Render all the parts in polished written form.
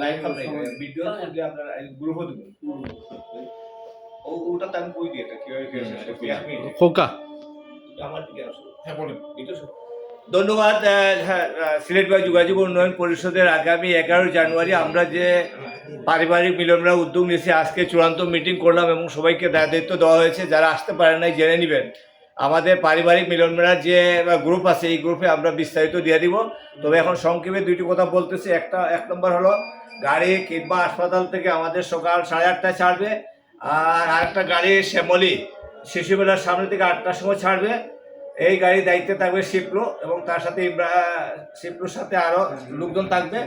Live video করলে আপনারা group দেবেন ওটাতে আমি কই দিই এটা কিভাবে খোকা আমার দিকে আসো হ্যাঁ বলেন এটা ধন্যবাদ। সিলেটবাড়ি যোগাযোগ উন্নয়ন পরিষদের আগামী 11 জানুয়ারি আমরা যে পারিবারিক মিলনমেলা উদ্যোগ নিয়েছি, আজকে চূড়ান্ত মিটিং করলাম এবং সবাইকে দায়িত্ব দেওয়া হয়েছে। যারা আসতে পারেন নাই জেনে নেবেন, আমাদের পারিবারিক মিলনমেলার যে গ্রুপ আছে এই গ্রুপে আমরা বিস্তারিত দিয়ে দিব। তবে এখন সংক্ষেপে দুইটি কথা বলতেছি। এক নম্বর হলো গাড়ি কিংবা হাসপাতাল থেকে আমাদের সকাল 8:30টায় ছাড়বে, আর আরেকটা গাড়ি শ্যামলী শিশু মেলার সামনে থেকে 8টার সময় ছাড়বে। এই গাড়ির দায়িত্বে থাকবে শিপ্রু এবং তার সাথে শিপ্রুর সাথে আরও লোকজন থাকবে।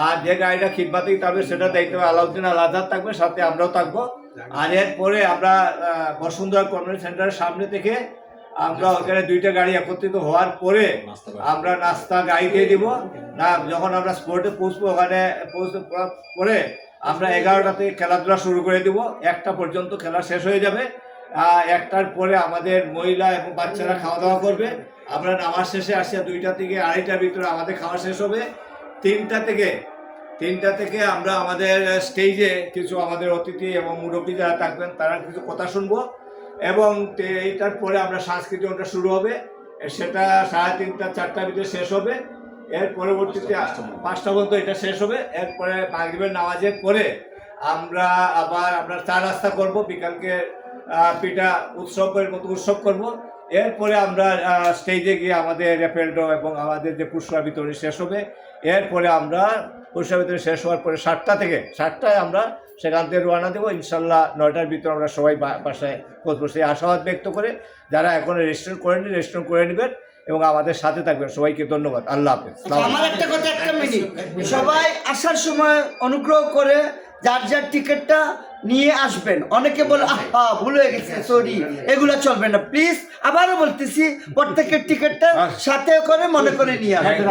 আর যে গাড়িটা খিদমাতেই থাকবে সেটার দায়িত্ব আলাউদ্দিন আল আজহার থাকবে, সাথে আমরাও থাকবো। আর এরপরে আমরা বসুন্ধরা কমিউনিটি সেন্টারের সামনে থেকে আমরা ওখানে দুইটা গাড়ি একত্রিত হওয়ার পরে আমরা নাস্তা গাড়ি দিয়ে দিব না। যখন আমরা স্পোর্টে পৌঁছবো, ওখানে পৌঁছার পরে আমরা 11টা থেকে খেলাধুলা শুরু করে দিব, 1টা পর্যন্ত খেলা শেষ হয়ে যাবে। 1টার পরে আমাদের মহিলা এবং বাচ্চারা খাওয়া দাওয়া করবে। আমরা নামাজ শেষে আসছি 2টা থেকে 2:30টার ভিতরে আমাদের খাওয়া শেষ হবে। 3টা থেকে আমরা আমাদের স্টেজে কিছু আমাদের অতিথি এবং মুরব্বী যারা থাকবেন তারা কিছু কথা শুনবো এবং এইটার পরে আমরা সাংস্কৃতিক অনুষ্ঠান শুরু হবে, সেটা 3:30 4টার ভিতরে শেষ হবে। এর পরবর্তীতে 5টা পর্যন্ত এটা শেষ হবে। এরপরে মাগরিবের নামাজের পরে আমরা আবার চা নাস্তা করবো, বিকালকে পিঠা উৎসবের মতো উৎসব করব। এরপরে আমরা স্টেজে গিয়ে আমাদের র্যাপেলডো এবং আমাদের যে পুরস্কার বিতরণী শেষ হবে। এরপরে আমরা পুরস্কার বিতরণী শেষ হওয়ার পরে 7টায় আমরা সেখান থেকে রওনা দেবো। ইনশাল্লাহ 9টার ভিতরে আমরা সবাই বাসায় পৌঁছবো। সেই আশাবাদ ব্যক্ত করে যারা এখন রেজিস্ট্রেশন করেনি রেজিস্ট্রেশন করে নেবেন এবং আমাদের সাথে থাকবেন। সবাইকে ধন্যবাদ। আল্লাহ হাফেজ। আমার একটা কথা, একটা মিনিট, সবাই আসার সময় অনুগ্রহ করে যার টিকিটটা নিয়ে আসবেন। অনেকে বলে ভুল হয়ে গেছে, সরি, এগুলো চলবে না। প্লিজ আবারও বলতেছি, প্রত্যেকের টিকিটটা সাথে করে মনে করে নিয়ে আসবেন।